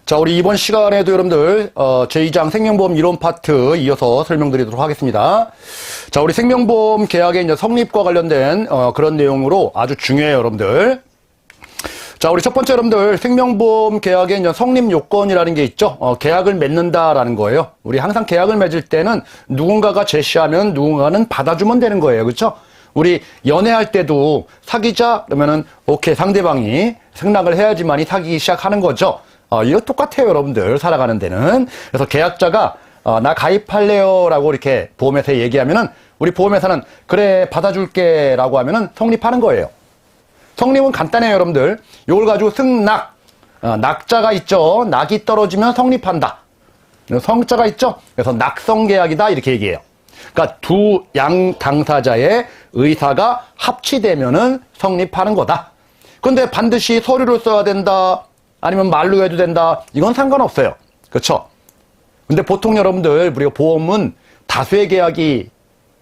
자, 우리 이번 시간에도 여러분들 제2장 생명보험 이론 파트 이어서 설명드리도록 하겠습니다. 자, 우리 생명보험 계약의 이제 성립과 관련된 그런 내용으로 아주 중요해요, 여러분들. 자, 우리 첫 번째 여러분들 생명보험 계약의 이제 성립 요건이라는 게 있죠. 계약을 맺는다라는 거예요. 우리 항상 계약을 맺을 때는 누군가가 제시하면 누군가는 받아주면 되는 거예요, 그렇죠? 우리 연애할 때도 사귀자 그러면은 오케이 상대방이 승낙을 해야지만이 사귀기 시작하는 거죠. 이거 똑같아요, 여러분들. 살아가는 데는. 그래서 계약자가 나 가입할래요 라고 이렇게 보험회사에 얘기하면은 우리 보험회사는 그래 받아줄게 라고 하면은 성립하는 거예요. 성립은 간단해요, 여러분들. 이걸 가지고 승낙, 낙자가 있죠. 낙이 떨어지면 성립한다. 성자가 있죠. 그래서 낙성계약이다 이렇게 얘기해요. 그러니까 두 양 당사자의 의사가 합치되면은 성립하는 거다. 근데 반드시 서류를 써야 된다. 아니면 말로 해도 된다. 이건 상관없어요. 그렇죠? 근데 보통 여러분들 우리가 보험은 다수의 계약이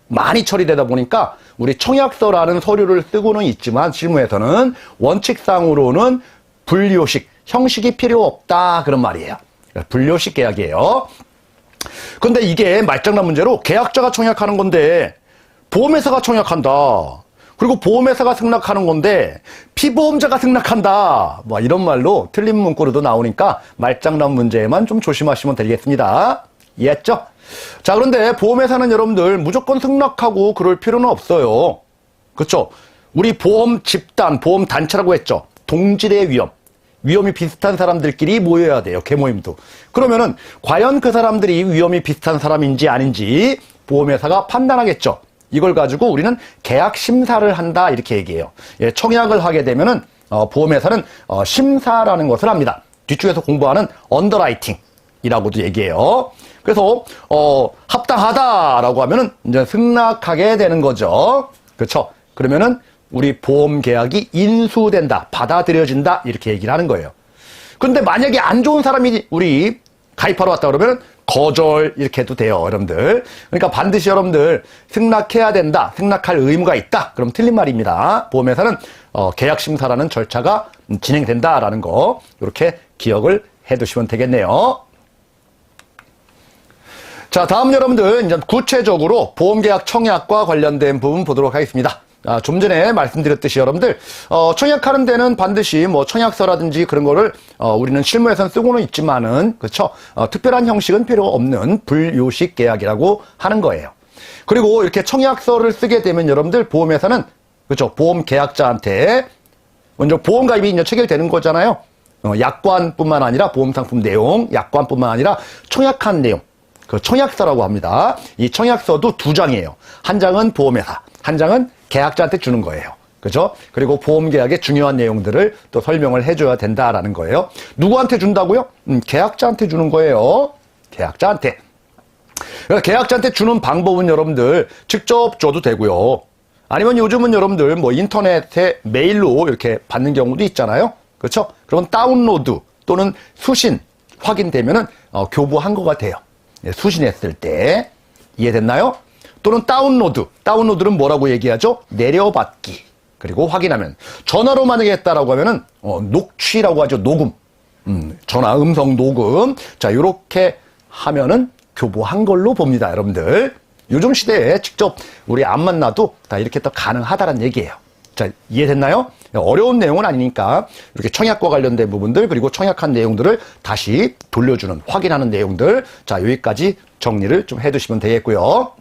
많이 처리되다 보니까 우리 청약서라는 서류를 쓰고는 있지만 실무에서는 원칙상으로는 분료식, 형식이 필요 없다 그런 말이에요. 분료식 계약이에요. 근데 이게 말장난 문제로 계약자가 청약하는 건데 보험회사가 청약한다. 그리고 보험회사가 승낙하는 건데 피보험자가 승낙한다. 뭐 이런 말로 틀린 문구로도 나오니까 말장난 문제에만 좀 조심하시면 되겠습니다. 이해했죠? 자, 그런데 보험회사는 여러분들 무조건 승낙하고 그럴 필요는 없어요. 그렇죠? 우리 보험 집단, 보험 단체라고 했죠. 동질의 위험. 위험이 비슷한 사람들끼리 모여야 돼요. 개모임도. 그러면은 과연 그 사람들이 위험이 비슷한 사람인지 아닌지 보험회사가 판단하겠죠. 이걸 가지고 우리는 계약 심사를 한다 이렇게 얘기해요. 예, 청약을 하게 되면은 보험회사는 심사라는 것을 합니다. 뒤쪽에서 공부하는 언더라이팅이라고도 얘기해요. 그래서 합당하다라고 하면은 이제 승낙하게 되는 거죠. 그렇죠? 그러면은 우리 보험 계약이 인수된다, 받아들여진다 이렇게 얘기를 하는 거예요. 근데 만약에 안 좋은 사람이 우리 가입하러 왔다 그러면 거절 이렇게 해도 돼요, 여러분들. 그러니까 반드시 여러분들 승낙해야 된다, 승낙할 의무가 있다. 그럼 틀린 말입니다. 보험회사는 계약 심사라는 절차가 진행된다라는 거 이렇게 기억을 해두시면 되겠네요. 자, 다음 여러분들 이제 구체적으로 보험계약 청약과 관련된 부분 보도록 하겠습니다. 좀 전에 말씀드렸듯이 여러분들 청약하는 데는 반드시 뭐 청약서라든지 그런 거를 우리는 실무에서는 쓰고는 있지만은 그렇죠? 특별한 형식은 필요 없는 불요식 계약이라고 하는 거예요. 그리고 이렇게 청약서를 쓰게 되면 여러분들 보험회사는 그렇죠? 보험 계약자한테 먼저 보험 가입이 이제 체결되는 거잖아요. 약관뿐만 아니라 보험 상품 내용, 약관뿐만 아니라 청약한 내용. 그 청약서라고 합니다. 이 청약서도 두 장이에요. 한 장은 보험회사, 한 장은 계약자한테 주는 거예요. 그죠? 그리고 보험계약의 중요한 내용들을 또 설명을 해줘야 된다라는 거예요. 누구한테 준다고요? 계약자한테 주는 거예요. 계약자한테. 계약자한테 주는 방법은 여러분들 직접 줘도 되고요. 아니면 요즘은 여러분들 뭐 인터넷에 메일로 이렇게 받는 경우도 있잖아요. 그렇죠? 그럼 다운로드 또는 수신 확인되면은 교부한 거가 돼요. 수신했을 때. 이해됐나요? 또는 다운로드는 뭐라고 얘기하죠? 내려받기. 그리고 확인하면. 전화로 만약에 했다라고 하면은, 녹취라고 하죠. 녹음. 전화 음성 녹음. 자, 요렇게 하면은 교부한 걸로 봅니다, 여러분들. 요즘 시대에 직접 우리 안 만나도 다 이렇게 또 가능하다는 얘기예요. 자, 이해됐나요? 어려운 내용은 아니니까 이렇게 청약과 관련된 부분들 그리고 청약한 내용들을 다시 돌려주는 확인하는 내용들 자 여기까지 정리를 좀 해두시면 되겠고요.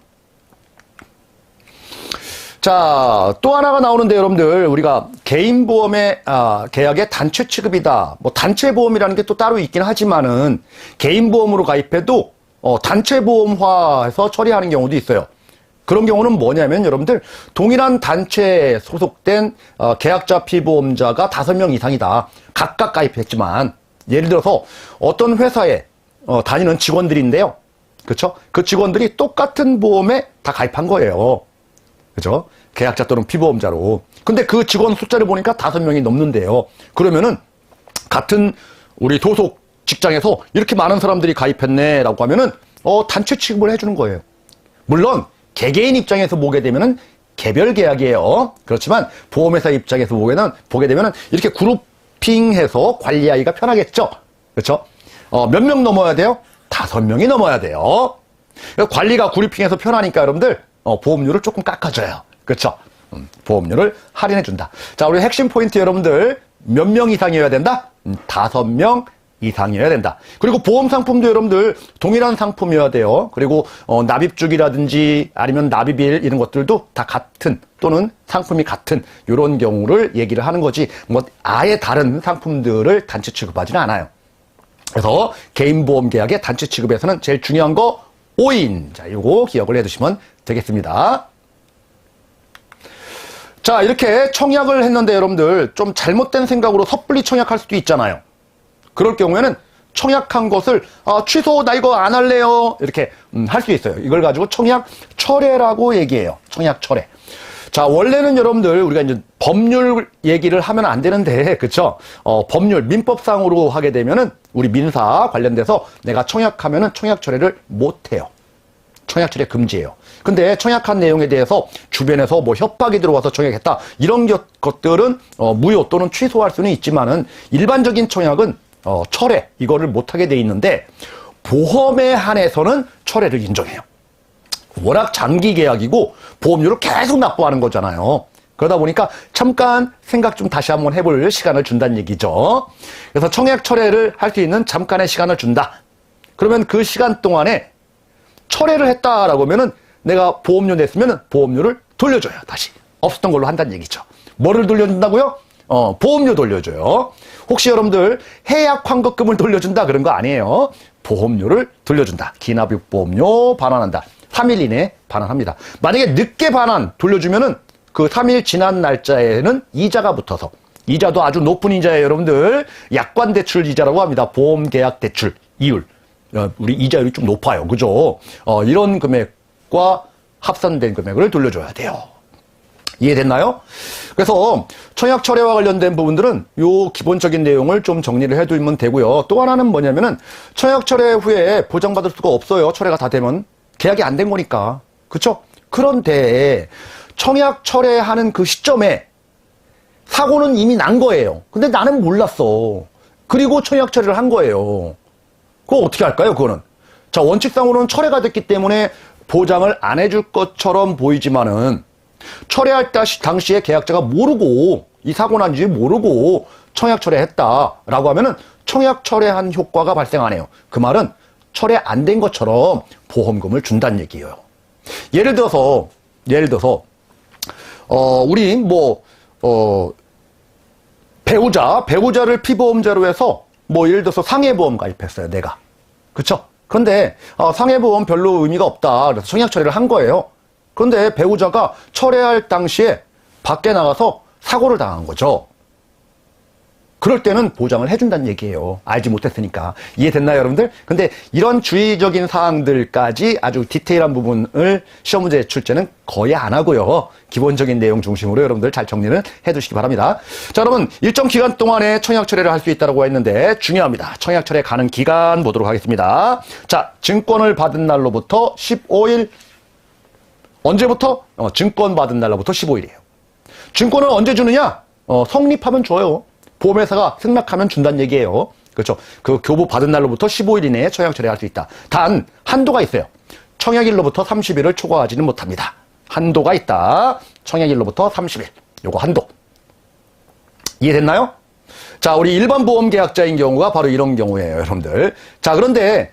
자, 또 하나가 나오는데 여러분들 우리가 개인보험의 계약의 단체 취급이다. 뭐 단체보험이라는 게 또 따로 있긴 하지만은 개인보험으로 가입해도 단체보험화해서 처리하는 경우도 있어요. 그런 경우는 뭐냐면 여러분들 동일한 단체에 소속된 계약자 피보험자가 5명 이상이다. 각각 가입했지만 예를 들어서 어떤 회사에 다니는 직원들인데요. 그렇죠? 그 직원들이 똑같은 보험에 다 가입한 거예요. 그죠? 계약자 또는 피보험자로. 근데 그 직원 숫자를 보니까 5명이 넘는데요. 그러면은 같은 우리 소속 직장에서 이렇게 많은 사람들이 가입했네라고 하면은 단체 취급을 해주는 거예요. 물론 개개인 입장에서 보게 되면은 개별 계약이에요. 그렇지만 보험회사 입장에서 보게 되면은 이렇게 그룹핑해서 관리하기가 편하겠죠. 그렇죠? 몇 명 넘어야 돼요? 5명이 넘어야 돼요. 관리가 구리핑해서 편하니까 여러분들 보험료를 조금 깎아줘요. 그렇죠? 보험료를 할인해준다. 자, 우리 핵심 포인트 여러분들 몇 명 이상이어야 된다? 5명 이상이어야 된다. 그리고 보험 상품도 여러분들 동일한 상품이어야 돼요. 그리고 납입주기라든지 아니면 납입일 이런 것들도 다 같은 또는 상품이 같은 이런 경우를 얘기를 하는 거지 뭐 아예 다른 상품들을 단체 취급하지는 않아요. 그래서 개인보험 계약의 단체 취급에서는 제일 중요한 거 5인. 자, 요거 기억을 해두시면 되겠습니다. 자, 이렇게 청약을 했는데 여러분들 좀 잘못된 생각으로 섣불리 청약할 수도 있잖아요. 그럴 경우에는 청약한 것을 취소, 나 이거 안 할래요. 이렇게 할 수 있어요. 이걸 가지고 청약 철회라고 얘기해요. 청약 철회. 자, 원래는 여러분들 우리가 이제 법률 얘기를 하면 안 되는데, 그쵸? 법률, 민법상으로 하게 되면은 우리 민사 관련돼서 내가 청약하면은 청약 철회를 못 해요. 청약 철회 금지예요. 근데 청약한 내용에 대해서 주변에서 뭐 협박이 들어와서 청약했다. 이런 것들은 무효 또는 취소할 수는 있지만은 일반적인 청약은 철회, 이거를 못하게 돼 있는데 보험에 한해서는 철회를 인정해요. 워낙 장기 계약이고 보험료를 계속 납부하는 거잖아요. 그러다 보니까 잠깐 생각 좀 다시 한번 해볼 시간을 준다는 얘기죠. 그래서 청약 철회를 할 수 있는 잠깐의 시간을 준다. 그러면 그 시간 동안에 철회를 했다라고 하면은 내가 보험료 냈으면 보험료를 돌려줘요. 다시 없었던 걸로 한다는 얘기죠. 뭐를 돌려준다고요? 보험료 돌려줘요. 혹시 여러분들 해약 환급금을 돌려준다 그런 거 아니에요. 보험료를 돌려준다. 기납입보험료 반환한다. 3일 이내에 반환합니다. 만약에 늦게 반환 돌려주면은 그 3일 지난 날짜에는 이자가 붙어서, 이자도 아주 높은 이자예요, 여러분들. 약관대출 이자라고 합니다. 보험계약대출 이율. 우리 이자율이 좀 높아요. 그죠? 이런 금액과 합산된 금액을 돌려줘야 돼요. 이해됐나요? 그래서 청약 철회와 관련된 부분들은 요 기본적인 내용을 좀 정리를 해두면 되고요. 또 하나는 뭐냐면은 청약 철회 후에 보장받을 수가 없어요. 철회가 다 되면. 계약이 안 된 거니까. 그쵸? 그런데 청약 철회하는 그 시점에 사고는 이미 난 거예요. 근데 나는 몰랐어. 그리고 청약 철회를 한 거예요. 그거 어떻게 할까요, 그거는? 자, 원칙상으로는 철회가 됐기 때문에 보장을 안 해줄 것처럼 보이지만은 철회할 당시에 계약자가 모르고 이 사고 난지 모르고 청약 철회했다라고 하면은 청약 철회한 효과가 발생하네요. 그 말은 철회 안 된 것처럼 보험금을 준다는 얘기예요. 예를 들어서 우리 배우자를 피보험자로 해서 예를 들어서 상해보험 가입했어요, 내가. 그쵸? 그런데 상해보험 별로 의미가 없다. 그래서 청약 철회를 한 거예요. 그런데 배우자가 철회할 당시에 밖에 나가서 사고를 당한 거죠. 그럴 때는 보장을 해준다는 얘기예요. 알지 못했으니까. 이해됐나요, 여러분들? 근데 이런 주의적인 사항들까지 아주 디테일한 부분을 시험 문제 출제는 거의 안 하고요. 기본적인 내용 중심으로 여러분들 잘 정리를 해두시기 바랍니다. 자, 여러분 일정 기간 동안에 청약 철회를 할 수 있다고 했는데 중요합니다. 청약 철회 가능 기간 보도록 하겠습니다. 자, 증권을 받은 날로부터 15일. 언제부터? 증권 받은 날로부터 15일이에요. 증권을 언제 주느냐? 성립하면 줘요. 보험회사가 승낙하면 준다는 얘기예요. 그렇죠. 그 교부 받은 날로부터 15일 이내에 청약 철회할 수 있다. 단 한도가 있어요. 청약일로부터 30일을 초과하지는 못합니다. 한도가 있다. 청약일로부터 30일. 요거 한도. 이해됐나요? 자, 우리 일반 보험 계약자인 경우가 바로 이런 경우예요, 여러분들. 자, 그런데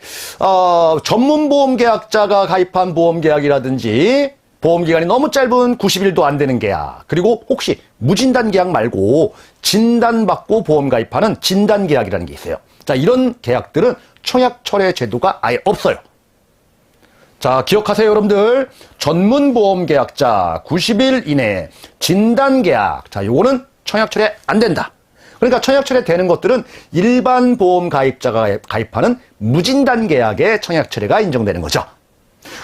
전문 보험 계약자가 가입한 보험 계약이라든지 보험기간이 너무 짧은 90일도 안 되는 계약, 그리고 혹시 무진단 계약 말고 진단받고 보험 가입하는 진단 계약이라는 게 있어요. 자, 이런 계약들은 청약 철회 제도가 아예 없어요. 자, 기억하세요, 여러분들. 전문 보험 계약자 90일 이내 진단 계약. 자, 요거는 청약 철회 안 된다. 그러니까 청약 철회 되는 것들은 일반 보험 가입자가 가입하는 무진단 계약에 청약 철회가 인정되는 거죠.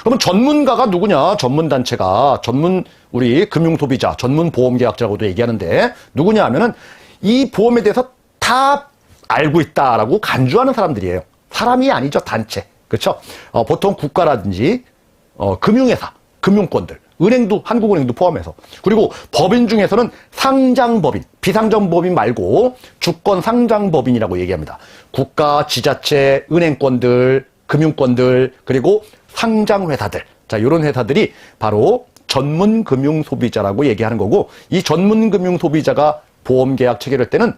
그러면 전문가가 누구냐? 전문단체가, 우리 금융소비자, 전문보험계약자라고도 얘기하는데, 누구냐 하면은, 이 보험에 대해서 다 알고 있다라고 간주하는 사람들이에요. 사람이 아니죠, 단체. 그렇죠? 보통 국가라든지, 금융회사, 금융권들, 은행도, 한국은행도 포함해서. 그리고 법인 중에서는 상장법인, 비상장법인 말고 주권 상장법인이라고 얘기합니다. 국가, 지자체, 은행권들, 금융권들, 그리고 상장회사들. 자, 이런 회사들이 바로 전문금융소비자라고 얘기하는 거고, 이 전문금융소비자가 보험계약 체결할 때는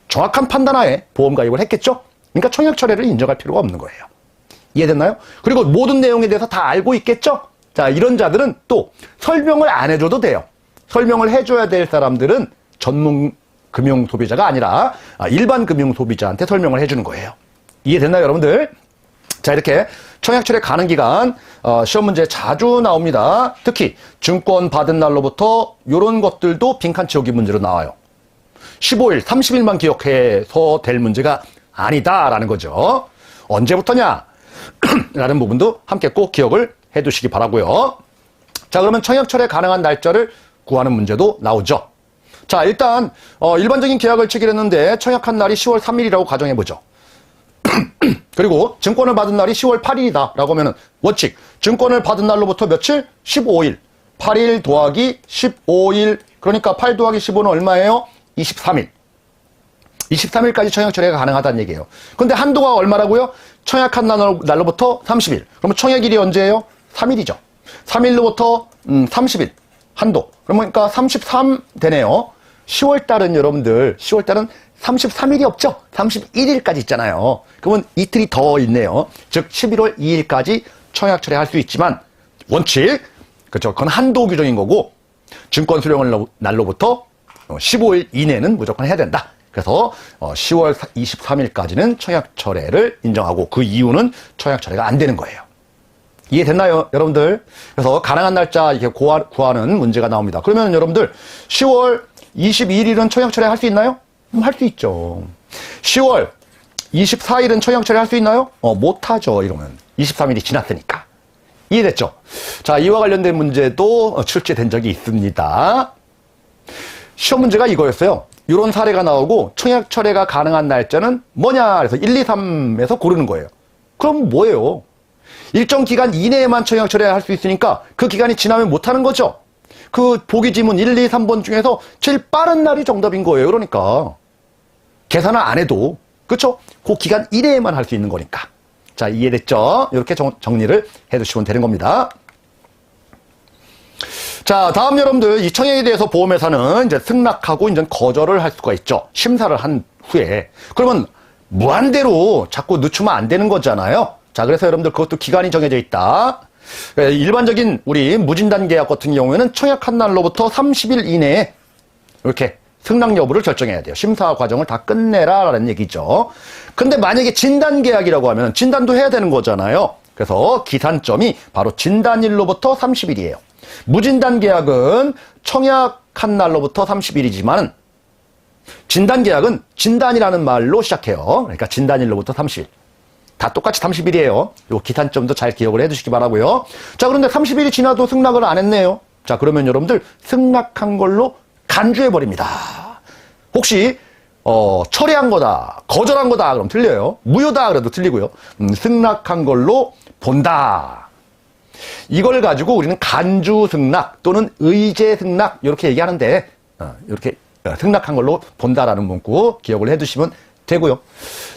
정확한 판단하에 보험가입을 했겠죠? 그러니까 청약철회를 인정할 필요가 없는 거예요. 이해됐나요? 그리고 모든 내용에 대해서 다 알고 있겠죠? 자, 이런 자들은 또 설명을 안 해줘도 돼요. 설명을 해줘야 될 사람들은 전문 금융 소비자가 아니라 일반 금융 소비자한테 설명을 해주는 거예요. 이해됐나요, 여러분들? 자, 이렇게 청약철회 가능 기간, 시험 문제 자주 나옵니다. 특히 증권 받은 날로부터 이런 것들도 빈칸 채우기 문제로 나와요. 15일, 30일만 기억해서 될 문제가 아니다라는 거죠. 언제부터냐? 라는 부분도 함께 꼭 기억을 해두시기 바라고요. 자, 그러면 청약철회 가능한 날짜를 구하는 문제도 나오죠. 자, 일단 일반적인 계약을 체결했는데 청약한 날이 10월 3일이라고 가정해보죠. 그리고 증권을 받은 날이 10월 8일이다 라고 하면은 원칙 증권을 받은 날로부터 며칠? 15일. 8일 더하기 15일. 그러니까 8 더하기 15는 얼마예요? 23일. 23일까지 청약철회가 가능하다는 얘기예요. 근데 한도가 얼마라고요? 청약한 날로부터 30일. 그러면 청약일이 언제예요? 3일이죠. 3일로부터 30일. 한도. 그러니까 33 되네요. 10월달은 여러분들, 10월달은 33일이 없죠? 31일까지 있잖아요. 그러면 이틀이 더 있네요. 즉 11월 2일까지 청약철회 할 수 있지만 원칙, 그렇죠? 그건 한도 규정인 거고 증권 수령 날로부터 15일 이내는 무조건 해야 된다. 그래서 10월 23일까지는 청약철회를 인정하고 그 이유는 청약철회가 안 되는 거예요. 이해됐나요, 여러분들? 그래서 가능한 날짜 이렇게 구하는 문제가 나옵니다. 그러면 여러분들 10월 22일은 청약철회 할 수 있나요? 할 수 있죠. 10월 24일은 청약철회 할 수 있나요? 못하죠, 이러면. 23일이 지났으니까. 이해됐죠? 자, 이와 관련된 문제도 출제된 적이 있습니다. 시험 문제가 이거였어요. 이런 사례가 나오고 청약철회가 가능한 날짜는 뭐냐? 그래서 1, 2, 3에서 고르는 거예요. 그럼 뭐예요? 일정 기간 이내에만 청약철회 할 수 있으니까 그 기간이 지나면 못하는 거죠. 그 보기 지문 1, 2, 3번 중에서 제일 빠른 날이 정답인 거예요. 그러니까 계산을 안 해도 그렇죠? 그 기간 이내에만 할 수 있는 거니까. 자, 이해됐죠? 이렇게 정리를 해두시면 되는 겁니다. 자, 다음 여러분들 이 청약에 대해서 보험회사는 이제 승낙하고 이제 거절을 할 수가 있죠. 심사를 한 후에. 그러면 무한대로 자꾸 늦추면 안 되는 거잖아요. 자, 그래서 여러분들 그것도 기간이 정해져 있다. 일반적인 우리 무진단 계약 같은 경우에는 청약한 날로부터 30일 이내에 이렇게 승낙 여부를 결정해야 돼요. 심사 과정을 다 끝내라라는 얘기죠. 근데 만약에 진단 계약이라고 하면 진단도 해야 되는 거잖아요. 그래서 기산점이 바로 진단일로부터 30일이에요. 무진단 계약은 청약한 날로부터 30일이지만 진단 계약은 진단이라는 말로 시작해요. 그러니까 진단일로부터 30일. 다 똑같이 30일이에요. 요 기산점도 잘 기억을 해두시기 바라고요. 자, 그런데 30일이 지나도 승낙을 안 했네요. 자, 그러면 여러분들 승낙한 걸로 간주해버립니다. 혹시 철회한 거다, 거절한 거다 그럼 틀려요. 무효다 그래도 틀리고요. 승낙한 걸로 본다. 이걸 가지고 우리는 간주 승낙 또는 의제 승낙 이렇게 얘기하는데 이렇게 승낙한 걸로 본다라는 문구 기억을 해두시면 되고요.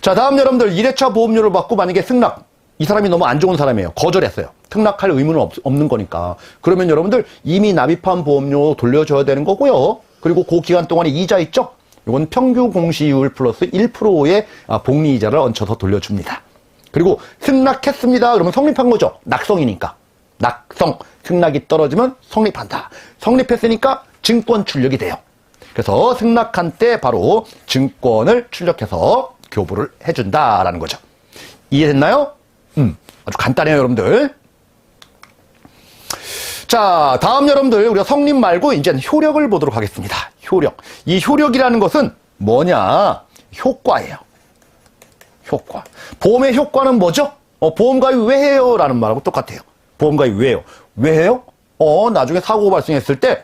자, 다음 여러분들 1회차 보험료를 받고 만약에 승낙, 이 사람이 너무 안 좋은 사람이에요. 거절했어요. 승낙할 의무는 없는 거니까. 그러면 여러분들 이미 납입한 보험료 돌려줘야 되는 거고요. 그리고 그 기간 동안에 이자 있죠? 이건 평균 공시이율 플러스 1%의 복리이자를 얹혀서 돌려줍니다. 그리고 승낙했습니다. 그러면 성립한 거죠. 낙성이니까. 낙성, 승낙이 떨어지면 성립한다. 성립했으니까 증권 출력이 돼요. 그래서 승낙한 때 바로 증권을 출력해서 교부를 해준다라는 거죠. 이해됐나요? 아주 간단해요, 여러분들. 자, 다음 여러분들 우리가 성립 말고 이제 효력을 보도록 하겠습니다. 효력. 이 효력이라는 것은 뭐냐? 효과예요. 효과. 보험의 효과는 뭐죠? 보험가입 왜 해요? 라는 말하고 똑같아요. 보험가입 왜 해요? 왜 해요? 나중에 사고 발생했을 때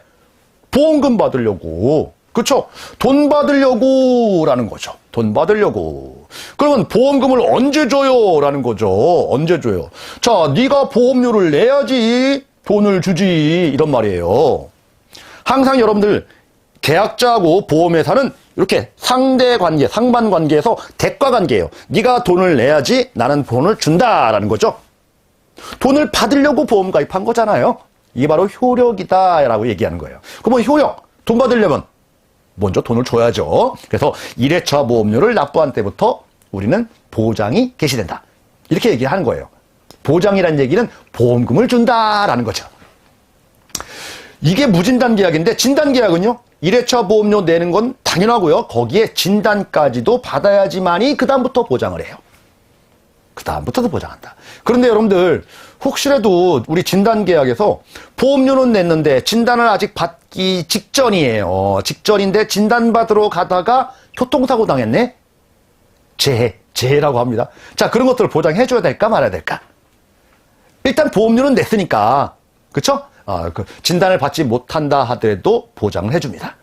보험금 받으려고. 그쵸? 돈 받으려고 라는 거죠. 돈 받으려고. 그러면 보험금을 언제 줘요? 라는 거죠. 언제 줘요? 자, 네가 보험료를 내야지. 돈을 주지 이런 말이에요. 항상 여러분들 계약자하고 보험회사는 이렇게 상대관계, 상반관계에서 대가관계예요. 네가 돈을 내야지 나는 돈을 준다라는 거죠. 돈을 받으려고 보험 가입한 거잖아요. 이게 바로 효력이다라고 얘기하는 거예요. 그러면 효력, 돈 받으려면 먼저 돈을 줘야죠. 그래서 1회차 보험료를 납부한 때부터 우리는 보장이 개시된다. 이렇게 얘기하는 거예요. 보장이라는 얘기는 보험금을 준다라는 거죠. 이게 무진단 계약인데 진단 계약은요. 1회차 보험료 내는 건 당연하고요. 거기에 진단까지도 받아야지만이 그 다음부터 보장을 해요. 그 다음부터도 보장한다. 그런데 여러분들 혹시라도 우리 진단 계약에서 보험료는 냈는데 진단을 아직 받기 직전이에요. 직전인데 진단받으러 가다가 교통사고 당했네? 재해라고 합니다. 자, 그런 것들을 보장해줘야 될까 말아야 될까? 일단 보험료는 냈으니까, 그쵸? 그 진단을 받지 못한다 하더라도 보장을 해줍니다.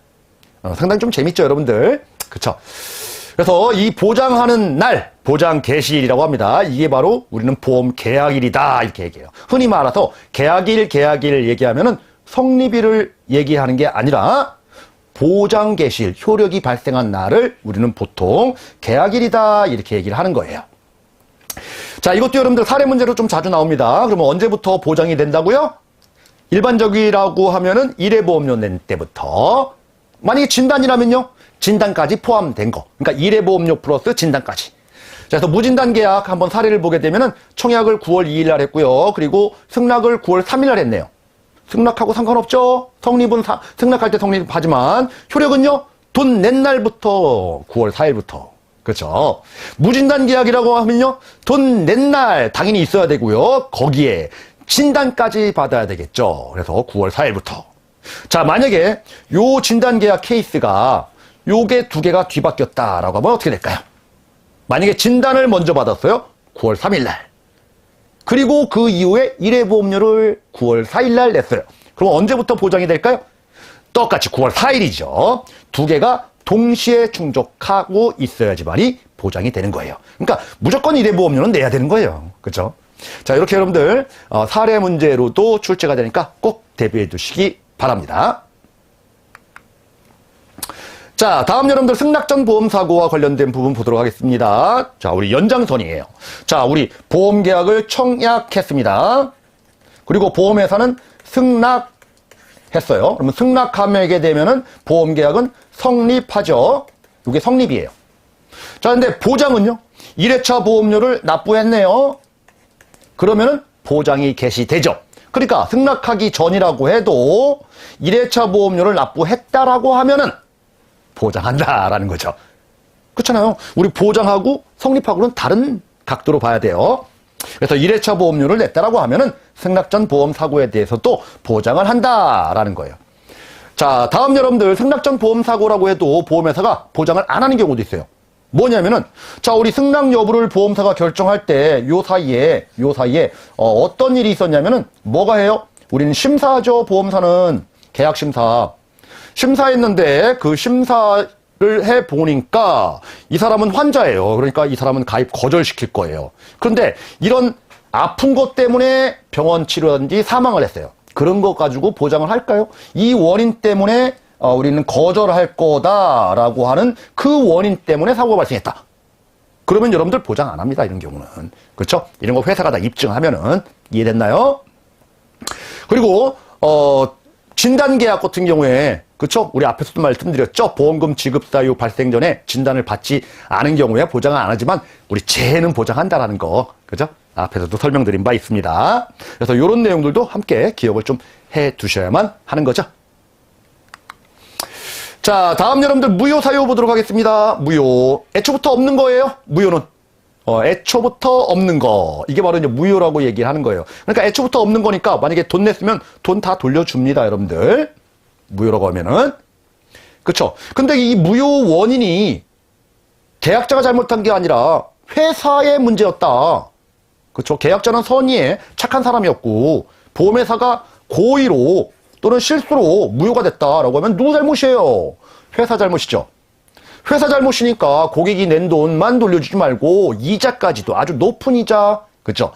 상당히 좀 재밌죠, 여러분들? 그쵸? 그래서 이 보장하는 날, 보장 개시일이라고 합니다. 이게 바로 우리는 보험 계약일이다, 이렇게 얘기해요. 흔히 말해서 계약일 얘기하면은 성립일을 얘기하는 게 아니라 보장 개시일, 효력이 발생한 날을 우리는 보통 계약일이다, 이렇게 얘기를 하는 거예요. 자, 이것도 여러분들 사례 문제로 좀 자주 나옵니다. 그러면 언제부터 보장이 된다고요? 일반적이라고 하면은 1회 보험료 낸 때부터. 만약에 진단이라면요, 진단까지 포함된 거. 그러니까 1회 보험료 플러스 진단까지. 자, 그래서 무진단 계약 한번 사례를 보게 되면은 청약을 9월 2일 날 했고요. 그리고 승낙을 9월 3일 날 했네요. 승낙하고 상관없죠? 성립은 승낙할 때 성립하지만 효력은요, 돈 낸 날부터 9월 4일부터. 그렇죠. 무진단 계약이라고 하면요, 돈 낸 날 당연히 있어야 되고요. 거기에 진단까지 받아야 되겠죠. 그래서 9월 4일부터. 자, 만약에 요 진단 계약 케이스가 요게 두 개가 뒤바뀌었다라고 하면 어떻게 될까요? 만약에 진단을 먼저 받았어요. 9월 3일 날. 그리고 그 이후에 1회 보험료를 9월 4일 날 냈어요. 그럼 언제부터 보장이 될까요? 똑같이 9월 4일이죠. 두 개가 동시에 충족하고 있어야지만이 보장이 되는 거예요. 그러니까 무조건 1회 보험료는 내야 되는 거예요. 그렇죠? 자, 이렇게 여러분들 사례 문제로도 출제가 되니까 꼭 대비해 두시기 바랍니다. 자, 다음 여러분들 승낙전 보험사고와 관련된 부분 보도록 하겠습니다. 자, 우리 연장선이에요. 자, 우리 보험계약을 청약했습니다. 그리고 보험회사는 승낙했어요. 그러면 승낙하게 되면은 보험계약은 성립하죠. 이게 성립이에요. 자, 근데 보장은요, 1회차 보험료를 납부했네요. 그러면은 보장이 개시되죠. 그러니까 승낙하기 전이라고 해도 1회차 보험료를 납부했다라고 하면은 보장한다라는 거죠. 그렇잖아요. 우리 보장하고 성립하고는 다른 각도로 봐야 돼요. 그래서 1회차 보험료를 냈다라고 하면은 승낙전 보험 사고에 대해서도 보장을 한다라는 거예요. 자, 다음 여러분들 승낙전 보험 사고라고 해도 보험회사가 보장을 안 하는 경우도 있어요. 뭐냐면은, 자, 우리 승낙 여부를 보험사가 결정할 때 요 사이에 어떤 일이 있었냐면은 뭐가 해요? 우리는 심사하죠. 보험사는 계약 심사했는데 그 심사를 해 보니까 이 사람은 환자예요. 그러니까 이 사람은 가입 거절시킬 거예요. 그런데 이런 아픈 것 때문에 병원 치료라든지 사망을 했어요. 그런 거 가지고 보장을 할까요? 이 원인 때문에 우리는 거절할 거다라고 하는 그 원인 때문에 사고가 발생했다. 그러면 여러분들 보장 안 합니다. 이런 경우는. 그렇죠? 이런 거 회사가 다 입증하면은. 이해됐나요? 그리고 진단계약 같은 경우에, 그쵸? 우리 앞에서도 말씀드렸죠? 보험금 지급 사유 발생 전에 진단을 받지 않은 경우에 보장은 안 하지만 우리 재해는 보장한다라는 거. 그죠? 앞에서도 설명드린 바 있습니다. 그래서 이런 내용들도 함께 기억을 좀 해 두셔야만 하는 거죠. 자, 다음 여러분들 무효 사유 보도록 하겠습니다. 무효. 애초부터 없는 거예요. 무효는. 애초부터 없는 거. 이게 바로 이제 무효라고 얘기를 하는 거예요. 그러니까 애초부터 없는 거니까 만약에 돈 냈으면 돈 다 돌려줍니다, 여러분들. 무효라고 하면은. 그쵸? 근데 이 무효 원인이 계약자가 잘못한 게 아니라 회사의 문제였다. 그쵸? 계약자는 선의의 착한 사람이었고 보험회사가 고의로 또는 실수로 무효가 됐다라고 하면 누구 잘못이에요? 회사 잘못이죠. 회사 잘못이니까 고객이 낸 돈만 돌려주지 말고 이자까지도 아주 높은 이자 그죠?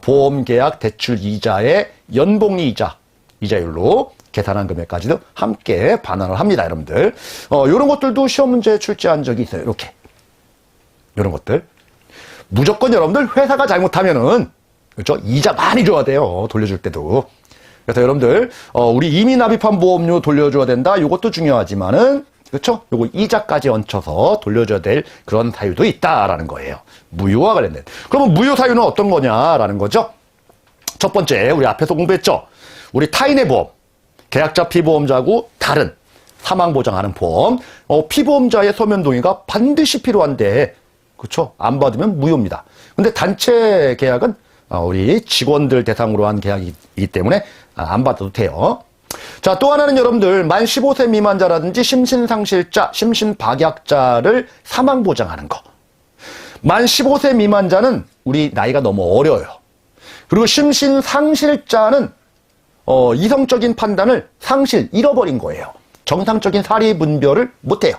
보험계약 대출 이자의 연복리 이자율로 계산한 금액까지도 함께 반환을 합니다, 여러분들. 요런 것들도 시험 문제에 출제한 적이 있어요, 이렇게. 요런 것들. 무조건 여러분들 회사가 잘못하면은, 그죠? 이자 많이 줘야 돼요, 돌려줄 때도. 그래서 여러분들, 우리 이미 납입한 보험료 돌려줘야 된다, 요것도 중요하지만은, 그렇죠? 요거 이자까지 얹혀서 돌려줘야 될 그런 사유도 있다라는 거예요. 무효와 관련된. 그러면 무효 사유는 어떤 거냐라는 거죠? 첫 번째, 우리 앞에서 공부했죠? 우리 타인의 보험, 계약자 피보험자하고 다른 사망 보장하는 보험, 피보험자의 서면 동의가 반드시 필요한데, 그렇죠? 안 무효입니다. 근데 단체 계약은 우리 직원들 대상으로 한 계약이기 때문에 안 받아도 돼요. 자, 또 하나는 여러분들 만 15세 미만자라든지 심신상실자, 심신박약자를 사망 보장하는 거. 만 15세 미만자는 우리 나이가 너무 어려요. 그리고 심신상실자는 이성적인 판단을 잃어버린 거예요. 정상적인 사리 분별을 못해요.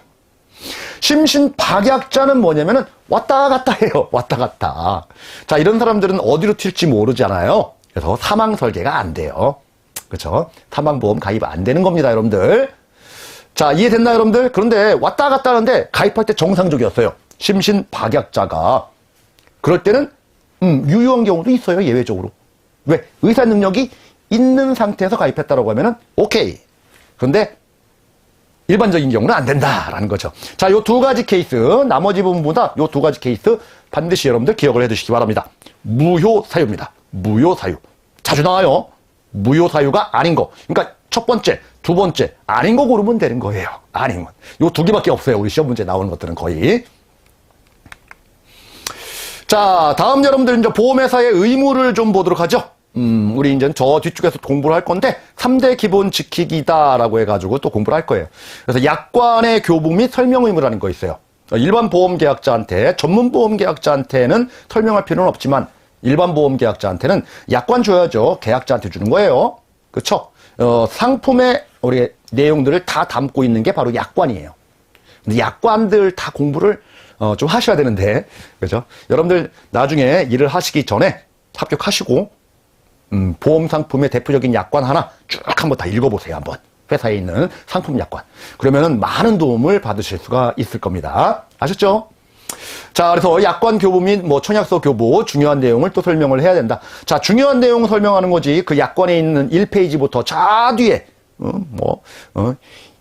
심신박약자는 뭐냐면은 왔다 갔다 해요. 왔다 갔다. 자, 이런 사람들은 어디로 튈지 모르잖아요. 그래서 사망 설계가 안 돼요. 그렇죠? 사망보험 가입 안 되는 겁니다, 여러분들. 자, 이해됐나요, 여러분들? 그런데 왔다 갔다 하는데 가입할 때 정상적이었어요. 심신박약자가. 그럴 때는 유효한 경우도 있어요, 예외적으로. 왜? 의사 능력이 있는 상태에서 가입했다라고 하면은 오케이. 그런데 일반적인 경우는 안 된다라는 거죠. 자, 요 두 가지 케이스, 나머지 부분보다 요 두 가지 케이스 반드시 여러분들 기억을 해두시기 바랍니다. 무효 사유입니다. 무효 사유. 자주 나와요. 무효 사유가 아닌 거. 그러니까 첫 번째, 두 번째 아닌 거 고르면 되는 거예요. 아닌 건. 요 두 개밖에 없어요. 우리 시험 문제 나오는 것들은 거의. 자, 다음 여러분들 이제 보험회사의 의무를 좀 보도록 하죠. 우리 이제 저 뒤쪽에서 공부를 할 건데 3대 기본 지키기다라고 해가지고 또 공부를 할 거예요. 그래서 약관의 교부 및 설명 의무라는 거 있어요. 일반 보험 계약자한테, 전문 보험 계약자한테는 설명할 필요는 없지만 일반 보험 계약자한테는 약관 줘야죠. 계약자한테 주는 거예요. 그렇죠? 상품의 우리 내용들을 다 담고 있는 게 바로 약관이에요. 근데 약관들 다 공부를 좀 하셔야 되는데, 그죠? 여러분들 나중에 일을 하시기 전에 합격하시고 보험 상품의 대표적인 약관 하나 쭉 한번 다 읽어보세요. 한번 회사에 있는 상품 약관. 그러면은 많은 도움을 받으실 수가 있을 겁니다. 아셨죠? 자, 그래서 약관 교부 및 청약서 교부 중요한 내용을 또 설명을 해야 된다. 자, 중요한 내용 설명하는 거지. 그 약관에 있는 1페이지부터 자 뒤에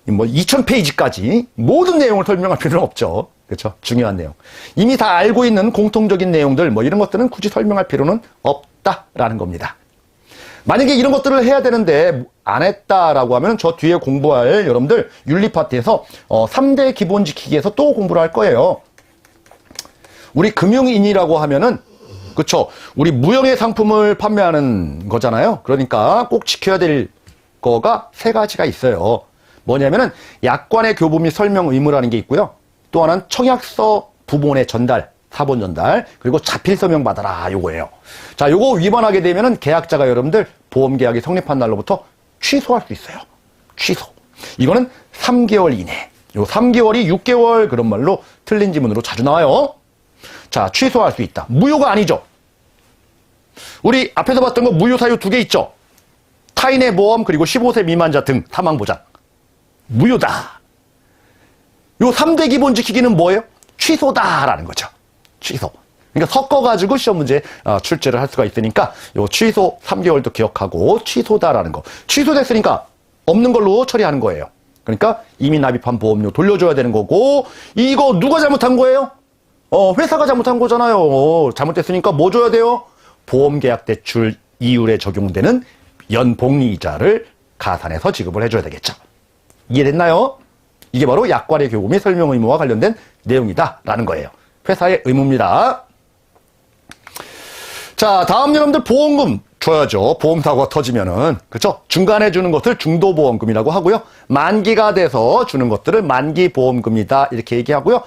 2000페이지까지 모든 내용을 설명할 필요는 없죠. 그렇죠? 중요한 내용. 이미 다 알고 있는 공통적인 내용들 이런 것들은 굳이 설명할 필요는 없다라는 겁니다. 만약에 이런 것들을 해야 되는데 안 했다라고 하면 저 뒤에 공부할 여러분들 윤리 파트에서 3대 기본 지키기에서 또 공부를 할 거예요. 우리 금융인이라고 하면은 그쵸? 우리 무형의 상품을 판매하는 거잖아요. 그러니까 꼭 지켜야 될 거가 세 가지가 있어요. 뭐냐면은 약관의 교부 및 설명 의무라는 게 있고요. 또 하나는 청약서 부본의 전달, 사본 전달, 그리고 자필 서명 받아라 요거예요. 자, 요거 위반하게 되면은 계약자가 여러분들 보험 계약이 성립한 날로부터 취소할 수 있어요. 취소. 이거는 3개월 이내. 요 3개월이 6개월 그런 말로 틀린 지문으로 자주 나와요. 자, 취소할 수 있다. 무효가 아니죠. 우리 앞에서 봤던 거 무효 사유 2개 있죠. 타인의 보험 그리고 15세 미만자 등 사망 보장. 무효다. 요 3대 기본 지키기는 뭐예요? 취소다라는 거죠. 취소. 그러니까 섞어가지고 시험 문제 출제를 할 수가 있으니까 요 취소 3개월도 기억하고 취소다라는 거. 취소됐으니까 없는 걸로 처리하는 거예요. 그러니까 이미 납입한 보험료 돌려줘야 되는 거고 이거 누가 잘못한 거예요? 회사가 잘못한 거잖아요. 잘못됐으니까 뭐 줘야 돼요? 보험계약 대출 이율에 적용되는 연복리이자를 가산해서 지급을 해줘야 되겠죠. 이해됐나요? 이게 바로 약관의 교부 및 설명 의무와 관련된 내용이다라는 거예요. 회사의 의무입니다. 자, 다음 여러분들 보험금 줘야죠. 보험사고가 터지면은. 그쵸? 중간에 주는 것을 중도보험금이라고 하고요. 만기가 돼서 주는 것들을 만기보험금이다. 이렇게 얘기하고요.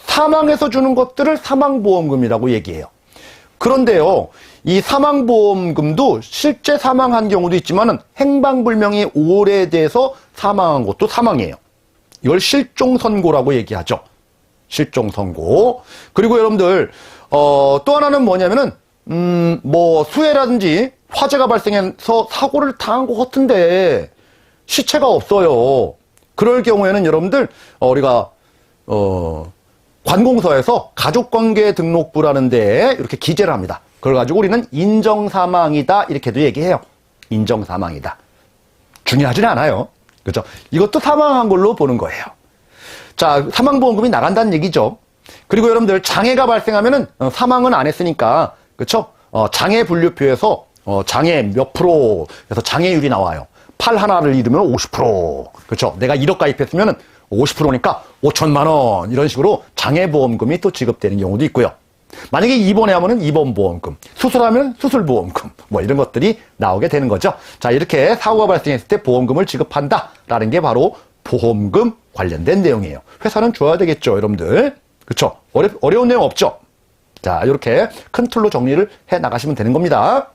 사망해서 주는 것들을 사망보험금이라고 얘기해요. 그런데요, 이 사망보험금도 실제 사망한 경우도 있지만은 행방불명이 오래돼서 사망한 것도 사망이에요. 이걸 실종선고라고 얘기하죠. 실종선고. 그리고 여러분들, 또 하나는 뭐냐면은 뭐 수해라든지 화재가 발생해서 사고를 당한 것 같은데 시체가 없어요. 그럴 경우에는 여러분들 우리가 관공서에서 가족관계 등록부라는 데에 이렇게 기재를 합니다. 그걸 가지고 우리는 인정사망이다 이렇게도 얘기해요. 인정사망이다. 중요하지는 않아요. 그렇죠? 이것도 사망한 걸로 보는 거예요. 자, 사망보험금이 나간다는 얘기죠. 그리고 여러분들 장애가 발생하면은 사망은 안 했으니까 그렇죠? 장애 분류표에서 장애 몇 프로 그래서 장애율이 나와요. 팔 하나를 잃으면 50%. 그렇죠? 내가 1억 가입했으면은 50%니까 5천만 원 이런 식으로 장애보험금이 또 지급되는 경우도 있고요. 만약에 입원해 하면은 입원보험금, 수술하면 수술보험금 뭐 이런 것들이 나오게 되는 거죠. 자, 이렇게 사고가 발생했을 때 보험금을 지급한다라는 게 바로 보험금 관련된 내용이에요. 회사는 줘야 되겠죠, 여러분들. 그렇죠? 어려운 내용 없죠? 자, 이렇게 큰 틀로 정리를 해 나가시면 되는 겁니다.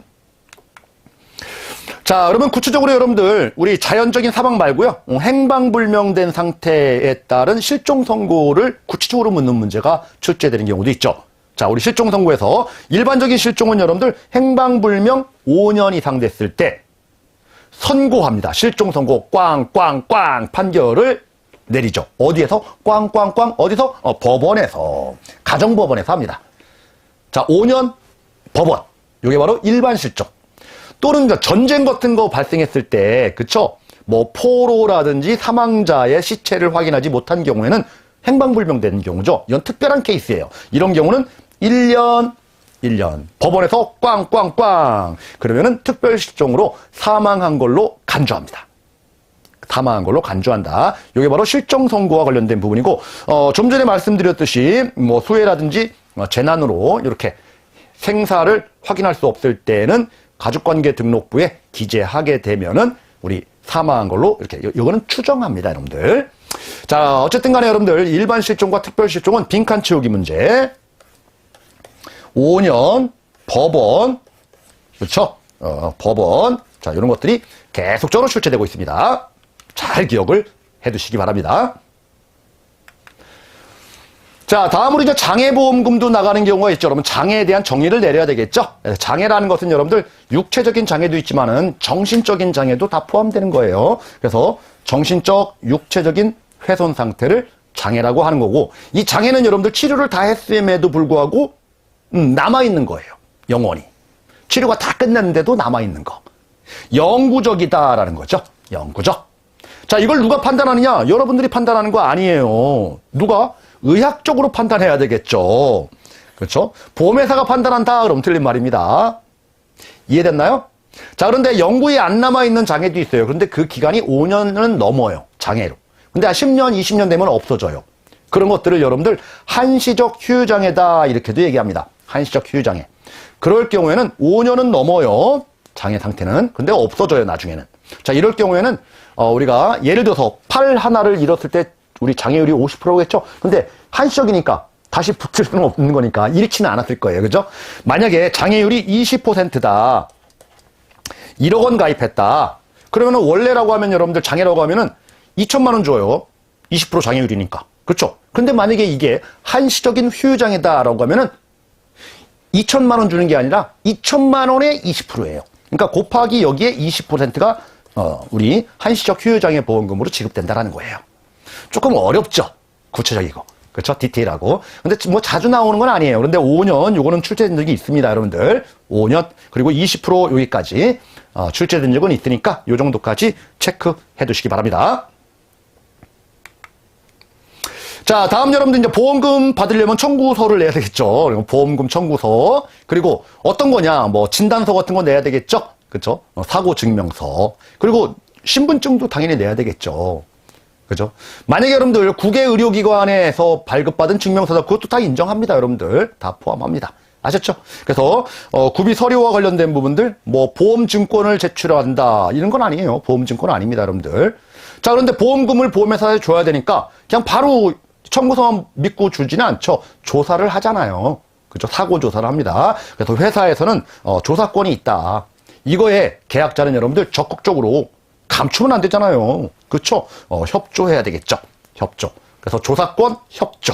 자, 그러면 구체적으로 여러분들 우리 자연적인 사망 말고요. 행방불명된 상태에 따른 실종 선고를 구체적으로 묻는 문제가 출제되는 경우도 있죠. 자, 우리 실종 선고에서 일반적인 실종은 여러분들 행방불명 5년 이상 됐을 때 선고합니다. 실종 선고 꽝꽝꽝 판결을 내리죠. 어디에서? 꽝꽝꽝 어디서? 법원에서. 가정법원에서 합니다. 자, 5년 법원. 이게 바로 일반 실종. 또는 전쟁 같은 거 발생했을 때, 그쵸? 뭐, 포로라든지 사망자의 시체를 확인하지 못한 경우에는 행방불명되는 경우죠. 이건 특별한 케이스예요. 이런 경우는 1년. 법원에서 꽝꽝꽝. 그러면은 특별실종으로 사망한 걸로 간주합니다. 사망한 걸로 간주한다. 이게 바로 실종 선고와 관련된 부분이고, 좀 전에 말씀드렸듯이, 뭐, 수해라든지 재난으로 이렇게 생사를 확인할 수 없을 때는 가족관계 등록부에 기재하게 되면은 우리 사망한 걸로 이렇게 이거는 추정합니다, 여러분들. 자, 어쨌든 간에 여러분들 일반 실종과 특별 실종은 빈칸 채우기 문제. 5년 법원. 그렇죠? 법원. 자, 이런 것들이 계속적으로 출제되고 있습니다. 잘 기억을 해 두시기 바랍니다. 자, 다음으로 이제 장애보험금도 나가는 경우가 있죠. 여러분, 장애에 대한 정의를 내려야 되겠죠? 장애라는 것은 여러분들 육체적인 장애도 있지만은 정신적인 장애도 다 포함되는 거예요. 그래서 정신적, 육체적인 훼손 상태를 장애라고 하는 거고, 이 장애는 여러분들 치료를 다 했음에도 불구하고, 남아있는 거예요. 영원히. 치료가 다 끝났는데도 남아있는 거. 영구적이다라는 거죠. 영구적. 자, 이걸 누가 판단하느냐? 여러분들이 판단하는 거 아니에요. 누가? 의학적으로 판단해야 되겠죠. 그렇죠? 보험회사가 판단한다 그럼 틀린 말입니다. 이해됐나요? 자, 그런데 영구히 안 남아있는 장애도 있어요. 그런데 그 기간이 5년은 넘어요. 장애로. 근데 한 10년, 20년 되면 없어져요. 그런 것들을 여러분들 한시적 휴유장애다 이렇게도 얘기합니다. 한시적 휴유장애. 그럴 경우에는 5년은 넘어요. 장애 상태는. 근데 없어져요, 나중에는. 자, 이럴 경우에는 우리가 예를 들어서 팔 하나를 잃었을 때 우리 장애율이 50%겠죠? 근데 한시적이니까 다시 붙을 수는 없는 거니까 잃지는 않았을 거예요. 그죠? 만약에 장애율이 20%다. 1억 원 가입했다. 그러면은 원래라고 하면 여러분들 장애라고 하면은 2천만 원 줘요. 20% 장애율이니까. 그렇죠? 근데 만약에 이게 한시적인 후유장애다라고 하면은 2천만 원 주는 게 아니라 2천만 원의 20%예요. 그러니까 곱하기 여기에 20%가 우리 한시적 후유장애 보험금으로 지급된다라는 거예요. 조금 어렵죠? 구체적이고. 그렇죠? 디테일하고. 근데 뭐 자주 나오는 건 아니에요. 그런데 5년, 요거는 출제된 적이 있습니다, 여러분들. 5년, 그리고 20% 여기까지 출제된 적은 있으니까 요 정도까지 체크해 두시기 바랍니다. 자, 다음 여러분들 이제 보험금 받으려면 청구서를 내야 되겠죠. 보험금 청구서. 그리고 어떤 거냐? 뭐 진단서 같은 거 내야 되겠죠? 그렇죠? 사고 증명서. 그리고 신분증도 당연히 내야 되겠죠. 그죠? 만약에 여러분들 국외 의료기관에서 발급받은 증명서다 그것도 다 인정합니다, 여러분들. 다 포함합니다. 아셨죠? 그래서 구비 서류와 관련된 부분들 뭐 보험증권을 제출한다 이런 건 아니에요. 보험증권 아닙니다, 여러분들. 자, 그런데 보험금을 보험회사에 줘야 되니까 그냥 바로 청구서만 믿고 주지는 않죠. 조사를 하잖아요. 그죠? 사고 조사를 합니다. 그래서 회사에서는 조사권이 있다. 이거에 계약자는 여러분들 적극적으로 감추면 안 되잖아요. 그렇죠? 협조해야 되겠죠. 협조. 그래서 조사권 협조.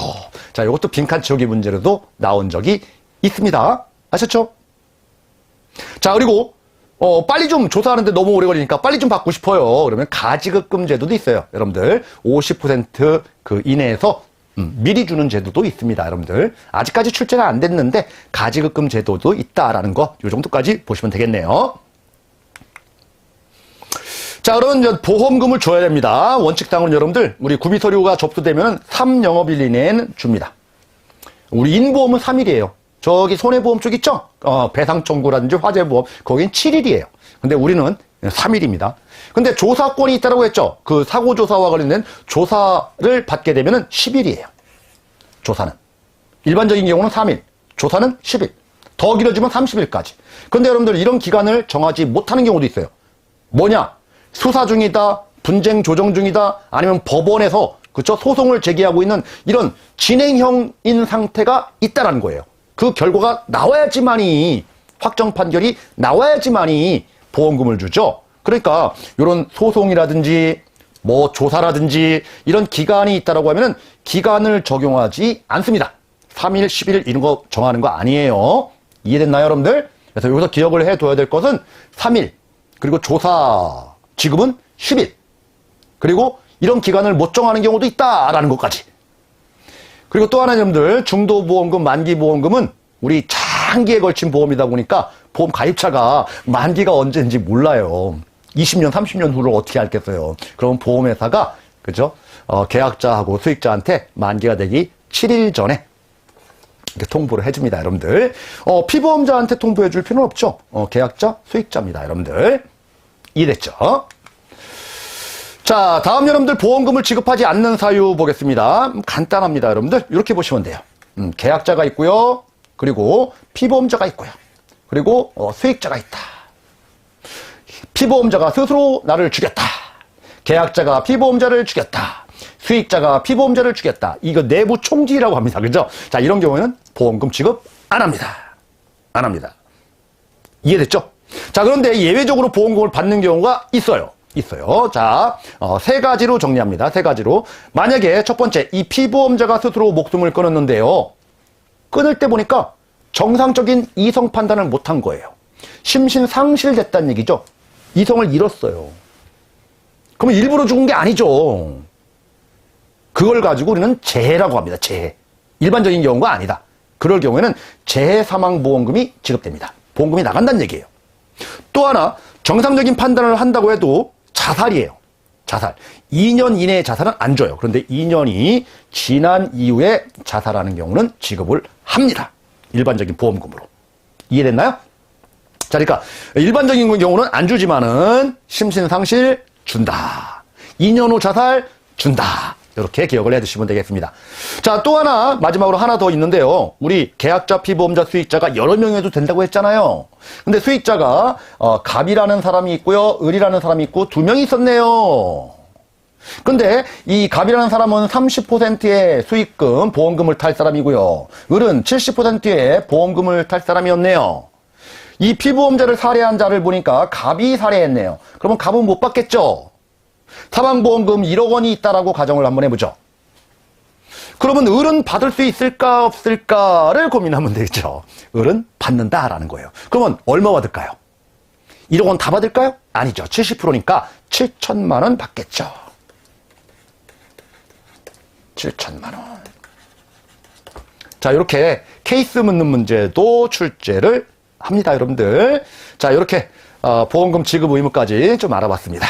자, 이것도 빈칸 채우기 문제로도 나온 적이 있습니다. 아셨죠? 자, 그리고 빨리 좀 조사하는데 너무 오래 걸리니까 빨리 좀 받고 싶어요. 그러면 가지급금 제도도 있어요. 여러분들 50% 그 이내에서 미리 주는 제도도 있습니다. 여러분들 아직까지 출제가 안 됐는데 가지급금 제도도 있다라는 거 이 정도까지 보시면 되겠네요. 자, 그러면 보험금을 줘야 됩니다. 원칙상으로는 여러분들 우리 구비서류가 접수되면 3영업일 이내에는 줍니다. 우리 인보험은 3일이에요. 저기 손해보험 쪽 있죠? 배상 청구라든지 화재보험 거긴 7일이에요. 근데 우리는 3일입니다. 근데 조사권이 있다고 했죠? 그 사고조사와 관련된 조사를 받게 되면은 10일이에요. 조사는. 일반적인 경우는 3일, 조사는 10일. 더 길어지면 30일까지. 근데 여러분들 이런 기간을 정하지 못하는 경우도 있어요. 뭐냐? 수사 중이다, 분쟁 조정 중이다, 아니면 법원에서 그쵸? 소송을 제기하고 있는 이런 진행형인 상태가 있다는 거예요. 그 결과가 나와야지만이 확정 판결이 나와야지만이 보험금을 주죠. 그러니까 이런 소송이라든지 뭐 조사라든지 이런 기간이 있다라고 하면은 기간을 적용하지 않습니다. 3일, 10일 이런 거 정하는 거 아니에요. 이해됐나요, 여러분들? 그래서 여기서 기억을 해둬야 될 것은 3일, 그리고 조사 지급은 10일, 그리고 이런 기간을 못 정하는 경우도 있다라는 것까지. 그리고 또 하나 여러분들 중도보험금, 만기보험금은 우리 장기에 걸친 보험이다 보니까 보험 가입자가 만기가 언제인지 몰라요. 20년, 30년 후를 어떻게 알겠어요. 그럼 보험회사가 그죠? 계약자하고 수익자한테 만기가 되기 7일 전에 이렇게 통보를 해줍니다, 여러분들. 피보험자한테 통보해 줄 필요는 없죠. 계약자, 수익자입니다, 여러분들. 이해됐죠? 자, 다음 여러분들 보험금을 지급하지 않는 사유 보겠습니다. 간단합니다, 여러분들. 이렇게 보시면 돼요. 계약자가 있고요. 그리고 피보험자가 있고요. 그리고 수익자가 있다. 피보험자가 스스로 나를 죽였다. 계약자가 피보험자를 죽였다. 수익자가 피보험자를 죽였다. 이거 내부 총지라고 합니다. 그죠? 자, 이런 경우에는 보험금 지급 안 합니다. 안 합니다. 이해됐죠? 자, 그런데 예외적으로 보험금을 받는 경우가 있어요. 자, 세 가지로 정리합니다. 세 가지로. 만약에 첫 번째, 이 피보험자가 스스로 목숨을 끊었는데요. 끊을 때 보니까 정상적인 이성 판단을 못한 거예요. 심신상실됐다는 얘기죠. 이성을 잃었어요. 그러면 일부러 죽은 게 아니죠. 그걸 가지고 우리는 재해라고 합니다. 재해. 일반적인 경우가 아니다. 그럴 경우에는 재해사망보험금이 지급됩니다. 보험금이 나간다는 얘기예요. 또 하나, 정상적인 판단을 한다고 해도 자살이에요. 자살. 2년 이내의 자살은 안 줘요. 그런데 2년이 지난 이후에 자살하는 경우는 지급을 합니다. 일반적인 보험금으로. 이해됐나요? 자, 그러니까 일반적인 경우는 안 주지만은 심신상실 준다. 2년 후 자살 준다. 이렇게 기억을 해두시면 되겠습니다. 자, 또 하나, 마지막으로 하나 더 있는데요. 우리 계약자, 피보험자, 수익자가 여러 명이 도 된다고 했잖아요. 근데 수익자가 갑이라는 사람이 있고요, 을이라는 사람이 있고 2명이 있었네요. 근데 이 갑이라는 사람은 30%의 수익금, 보험금을 탈 사람이고요. 을은 70%의 보험금을 탈 사람이었네요. 이 피보험자를 살해한 자를 보니까 갑이 살해했네요. 그러면 갑은 못 받겠죠? 사망보험금 1억 원이 있다라고 가정을 한번 해보죠. 그러면 을은 받을 수 있을까 없을까를 고민하면 되죠. 을은 받는다라는 거예요. 그러면 얼마 받을까요? 1억 원 다 받을까요? 아니죠. 70%니까 7천만 원 받겠죠. 7천만 원. 자, 이렇게 케이스 묻는 문제도 출제를 합니다, 여러분들. 자, 이렇게 보험금 지급 의무까지 좀 알아봤습니다.